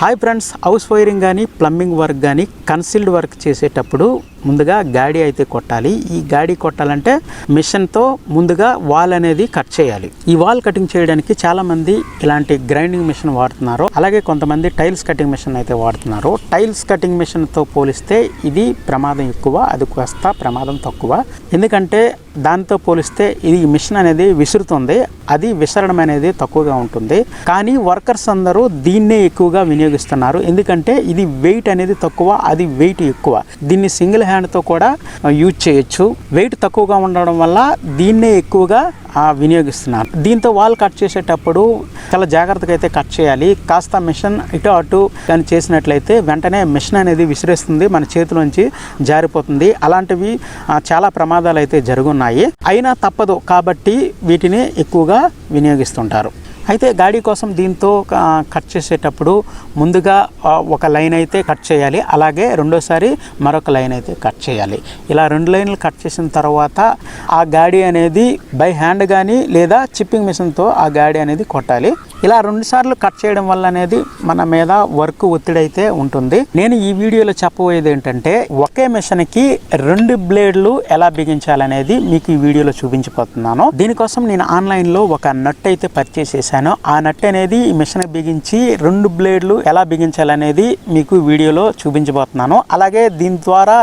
Hi friends, house wiring కానీ plumbing work కానీ concealed work చేసేటప్పుడు ముందుగా గాడి అయితే కొట్టాలి. ఈ గాడి కొట్టాలంటే మిషన్తో ముందుగా వాల్ అనేది కట్ చేయాలి. ఈ వాల్ కటింగ్ చేయడానికి చాలామంది ఇలాంటి గ్రైండింగ్ మిషన్ వాడుతున్నారు. అలాగే కొంతమంది టైల్స్ కటింగ్ మిషన్ అయితే వాడుతున్నారు. టైల్స్ కటింగ్ మిషన్తో పోలిస్తే ఇది ప్రమాదం ఎక్కువ, అది కాస్త ప్రమాదం తక్కువ. ఎందుకంటే దాంతో పోలిస్తే ఇది మిషన్ అనేది విసురుతుంది, అది విసరడం అనేది తక్కువగా ఉంటుంది. కానీ వర్కర్స్ అందరూ దీన్నే ఎక్కువగా వినియోగిస్తున్నారు. ఎందుకంటే ఇది వెయిట్ అనేది తక్కువ, అది వెయిట్ ఎక్కువ. దీన్ని సింగిల్ హ్యాండ్తో కూడా యూజ్ చేయొచ్చు. వెయిట్ తక్కువగా ఉండడం వల్ల దీన్నే ఎక్కువగా వినియోగిస్తున్నారు. దీంతో వాల్ కట్ చేసేటప్పుడు చాలా జాగ్రత్తగా అయితే కట్ చేయాలి. కాస్త మిషన్ ఇటు అటు కానీ చేసినట్లయితే వెంటనే మిషన్ అనేది విసిరేస్తుంది, మన చేతిలోంచి జారిపోతుంది. అలాంటివి చాలా ప్రమాదాలు అయితే జరుగున్నాయి. అయినా తప్పదు కాబట్టి వీటిని ఎక్కువగా వినియోగిస్తుంటారు. అయితే గాడి కోసం దీంతో కట్ చేసేటప్పుడు ముందుగా ఒక లైన్ అయితే కట్ చేయాలి, అలాగే రెండోసారి మరొక లైన్ అయితే కట్ చేయాలి. ఇలా 2 లైన్లు కట్ చేసిన తర్వాత ఆ గాడి అనేది బై హ్యాండ్ కానీ లేదా చిప్పింగ్ మిషన్తో ఆ గాడి అనేది కొట్టాలి. ఇలా 2 సార్లు కట్ చేయడం వల్ల అనేది మన మీద వర్క్ ఒత్తిడి అయితే ఉంటుంది. నేను ఈ వీడియోలో చెప్పబోయేది ఏంటంటే ఒకే మిషన్కి 2 బ్లేడ్లు ఎలా బిగించాలనేది మీకు ఈ వీడియోలో చూపించబోతున్నాను. దీనికోసం నేను ఆన్లైన్లో ఒక నట్ అయితే పర్చేస్ చేశాను. ఆ నట్ అనేది ఈ మిషన్ బిగించి 2 బ్లేడ్లు ఎలా బిగించాలనేది మీకు వీడియోలో చూపించబోతున్నాను. అలాగే దీని ద్వారా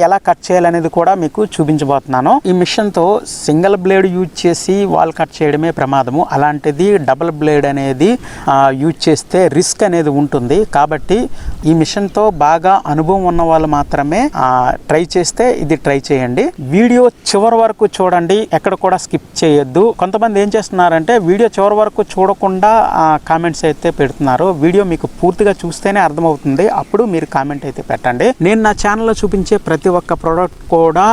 ఎలా కట్ చేయాలనేది కూడా మీకు చూపించబోతున్నాను. ఈ మిషన్తో సింగిల్ బ్లేడ్ యూజ్ చేసి వాల్ కట్ చేయడమే ప్రమాదము. అలాంటిది డబుల్ బ్లేడ్ అనేది యూజ్ చేస్తే రిస్క్ అనేది ఉంటుంది. కాబట్టి ఈ మిషన్తో బాగా అనుభవం ఉన్న వాళ్ళు మాత్రమే ట్రై చేస్తే ఇది ట్రై చేయండి. వీడియో చివరి వరకు చూడండి, ఎక్కడ కూడా స్కిప్ చేయొద్దు. కొంతమంది ఏం చేస్తున్నారంటే వీడియో చివరి వరకు చూడకుండా కామెంట్స్ అయితే పెడుతున్నారు. వీడియో మీకు పూర్తిగా చూస్తేనే అర్థమవుతుంది, అప్పుడు మీరు కామెంట్ అయితే పెట్టండి. నేను నా ఛానల్లో చూపించే ప్రతి ఒక్క ప్రోడక్ట్ కూడా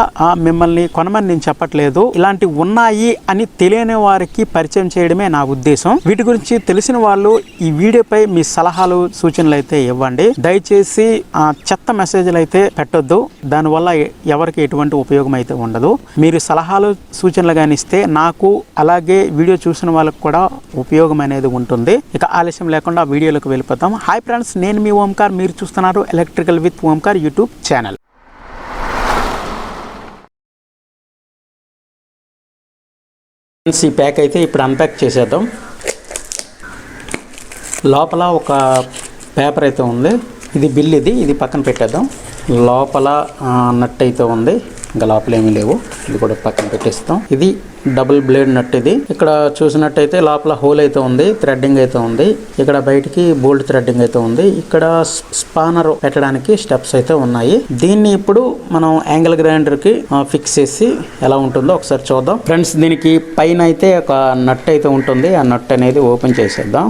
మిమ్మల్ని కొనమని నేను చెప్పట్లేదు. ఇలాంటి ఉన్నాయి అని తెలియని వారికి పరిచయం చేయడమే నా ఉద్దేశం. వీటి గురించి తెలిసిన వాళ్ళు ఈ వీడియోపై మీ సలహాలు సూచనలు అయితే ఇవ్వండి. దయచేసి చెత్త మెసేజ్లు అయితే పెట్టొద్దు, దానివల్ల ఎవరికి ఎటువంటి ఉపయోగం అయితే ఉండదు. మీరు సలహాలు సూచనలు కానీ ఇస్తే నాకు అలాగే వీడియో చూసిన వాళ్ళకి కూడా ఉపయోగం అనేది ఉంటుంది. ఇక ఆలస్యం లేకుండా వీడియోలోకి వెళ్ళిపోతాం. హాయ్ ఫ్రెండ్స్, నేను మీ ఓంకార్, మీరు చూస్తున్నారు electrical with Omkar YouTube channel. ఈ ప్యాక్ అయితే ఇప్పుడు అన్ప్యాక్ చేసేద్దాం. లోపల ఒక పేపర్ అయితే ఉంది, ఇది బిల్, ఇది పక్కన పెట్టేద్దాం. లోపల నట్ అయితే ఉంది, ఇంకా లోపల ఏమీ లేవు, ఇది కూడా పక్కన పెట్టేస్తాం. ఇది డబుల్ బ్లేడ్ నట్. ఇది ఇక్కడ చూసినట్టయితే లోపల హోల్ అయితే ఉంది, థ్రెడ్డింగ్ అయితే ఉంది. ఇక్కడ బయటికి బోల్ట్ థ్రెడ్డింగ్ అయితే ఉంది. ఇక్కడ స్పానర్ పెట్టడానికి స్టెప్స్ అయితే ఉన్నాయి. దీన్ని ఇప్పుడు మనం యాంగిల్ గ్రైండర్ కి ఫిక్స్ చేసి ఎలా ఉంటుందో ఒకసారి చూద్దాం. ఫ్రెండ్స్, దీనికి పైన అయితే ఒక నట్ అయితే ఉంటుంది. ఆ నట్ అనేది ఓపెన్ చేసేద్దాం.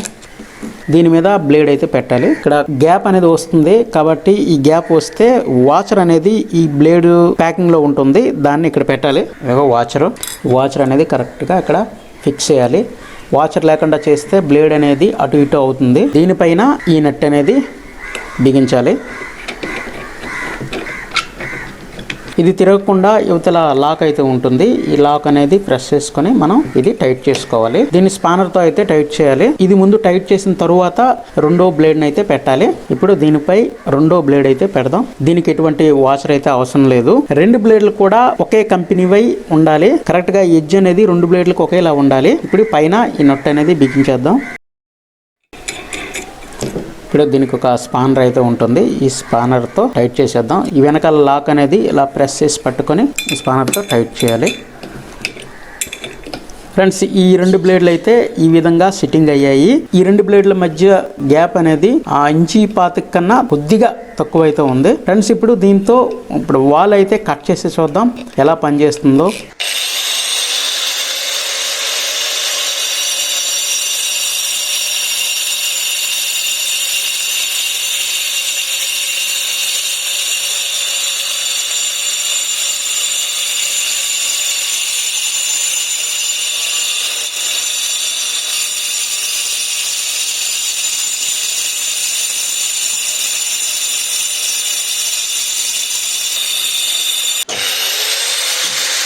దీని మీద బ్లేడ్ అయితే పెట్టాలి. ఇక్కడ గ్యాప్ అనేది వస్తుంది కాబట్టి ఈ గ్యాప్ వస్తే వాచర్ అనేది ఈ బ్లేడ్ ప్యాకింగ్ లో ఉంటుంది, దాన్ని ఇక్కడ పెట్టాలి. వాచర్ అనేది కరెక్ట్ గా ఇక్కడ ఫిక్స్ చేయాలి. వాచర్ లేకుండా చేస్తే బ్లేడ్ అనేది అటు ఇటు అవుతుంది. దీనిపైన ఈ నట్ అనేది బిగించాలి. ఇది తిరగకుండా యువతల లాక్ అయితే ఉంటుంది. ఈ లాక్ అనేది ప్రెస్ చేసుకొని మనం ఇది టైట్ చేసుకోవాలి. దీన్ని స్పానర్ తో అయితే టైట్ చేయాలి. ఇది ముందు టైట్ చేసిన తరువాత రెండో బ్లేడ్ అయితే పెట్టాలి. ఇప్పుడు దీనిపై రెండో బ్లేడ్ అయితే పెడదాం. దీనికి ఎటువంటి వాచర్ అయితే అవసరం లేదు. 2 బ్లేడ్లు కూడా ఒకే కంపెనీ వై ఉండాలి. కరెక్ట్ గా ఎడ్జ్ అనేది 2 బ్లేడ్లకు ఒకేలా ఉండాలి. ఇప్పుడు పైన ఈ నట్ అనేది బిగించేద్దాం. ఇప్పుడు దీనికి ఒక స్పానర్ అయితే ఉంటుంది, ఈ స్పానర్తో టైట్ చేసేద్దాం. ఈ వెనకాల లాక్ అనేది ఇలా ప్రెస్ చేసి పట్టుకొని ఈ స్పానర్తో టైట్ చేయాలి. ఫ్రెండ్స్, ఈ 2 బ్లేడ్లు అయితే ఈ విధంగా సిట్టింగ్ అయ్యాయి. ఈ 2 బ్లేడ్ల మధ్య గ్యాప్ అనేది ఇంచి పాతిక కన్నా కొద్దిగా తక్కువ అయితే ఉంది. ఫ్రెండ్స్, ఇప్పుడు దీంతో వాల్ అయితే కట్ చేసి చూద్దాం ఎలా పనిచేస్తుందో.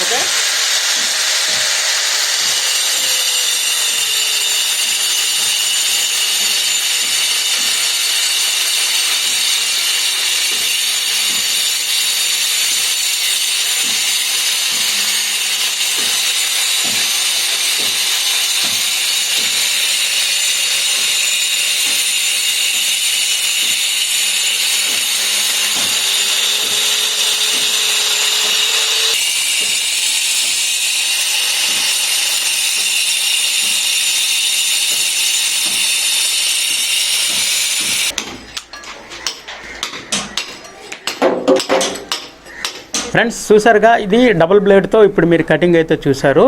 ఓకే, ఫ్రెండ్స్ చూసారుగా, ఇది డబుల్ బ్లేడ్తో ఇప్పుడు మీరు కటింగ్ అయితే చూసారు.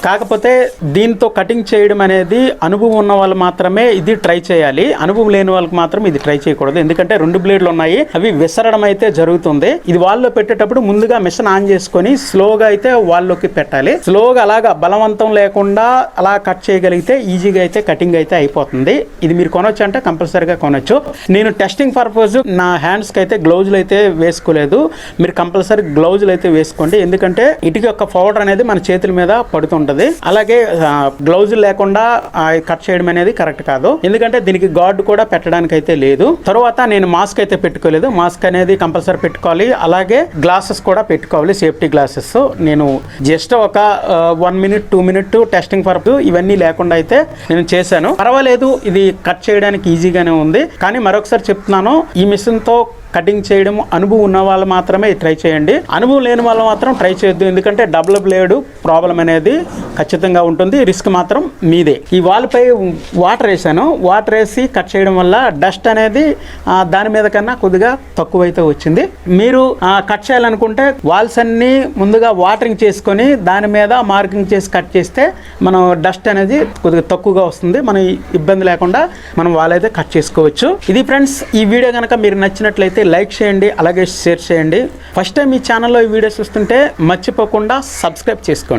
కాకపోతే దీంతో కటింగ్ చేయడం అనేది అనుభవం ఉన్న వాళ్ళు మాత్రమే ఇది ట్రై చేయాలి. అనుభవం లేని వాళ్ళకి మాత్రం ఇది ట్రై చేయకూడదు. ఎందుకంటే 2 బ్లేడ్లు ఉన్నాయి, అవి విసరడం అయితే జరుగుతుంది. ఇది వాల్లో పెట్టేటప్పుడు ముందుగా మిషన్ ఆన్ చేసుకొని స్లోగా అయితే వాల్లోకి పెట్టాలి. స్లోగా అలాగా బలవంతం లేకుండా అలా కట్ చేయగలిగితే ఈజీగా అయితే కటింగ్ అయితే అయిపోతుంది. ఇది మీరు కొనొచ్చు అంటే కంపల్సరీగా కొనొచ్చు. నేను టెస్టింగ్ పర్పస్ నా హ్యాండ్స్కి అయితే గ్లౌజులు అయితే వేసుకోలేదు. మీరు కంపల్సరీ గ్లౌజులు అయితే వేసుకోండి. ఎందుకంటే ఇటుక యొక్క పౌడర్ అనేది మన చేతుల మీద పడుతుంటది. అలాగే గ్లౌజులు లేకుండా కట్ చేయడం అనేది కరెక్ట్ కాదు. ఎందుకంటే దీనికి గార్డ్ కూడా పెట్టడానికి అయితే లేదు. తర్వాత నేను మాస్క్ అయితే పెట్టుకోలేదు. మాస్క్ అనేది కంపల్సరీ పెట్టుకోవాలి. అలాగే గ్లాసెస్ కూడా పెట్టుకోవాలి, సేఫ్టీ గ్లాసెస్. నేను జస్ట్ ఒక 1 మినిట్ 2 మినిట్ టెస్టింగ్ పర్పస్ ఇవన్నీ లేకుండా అయితే నేను చేశాను. పర్వాలేదు, ఇది కట్ చేయడానికి ఈజీగానే ఉంది. కానీ మరొకసారి చెప్తున్నాను, ఈ మిషన్తో కటింగ్ చేయడం అనుభవం ఉన్న వాళ్ళు మాత్రమే ట్రై చేయండి. అనుభవం లేని వాళ్ళు మాత్రం ట్రై చేయొద్దు. ఎందుకంటే డబుల్ బ్లేడ్ ప్రాబ్లం అనేది ఖచ్చితంగా ఉంటుంది. రిస్క్ మాత్రం మీదే. ఈ వాల్పై వాటర్ వేసాను. వాటర్ వేసి కట్ చేయడం వల్ల డస్ట్ అనేది దాని మీద కన్నా కొద్దిగా తక్కువైతే వచ్చింది. మీరు కట్ చేయాలనుకుంటే వాల్స్ అన్ని ముందుగా వాటరింగ్ చేసుకొని దాని మీద మార్కింగ్ చేసి కట్ చేస్తే మనం డస్ట్ అనేది కొద్దిగా తక్కువగా వస్తుంది. మనం ఇబ్బంది లేకుండా మనం వాల్ అయితే కట్ చేసుకోవచ్చు. ఇది ఫ్రెండ్స్, ఈ వీడియో కనుక మీరు నచ్చినట్లయితే లైక్ చేయండి, అలాగే షేర్ చేయండి. ఫస్ట్ టైం ఈ ఛానల్లో ఈ వీడియోస్ చూస్తుంటే మర్చిపోకుండా సబ్స్క్రైబ్ చేసుకోండి.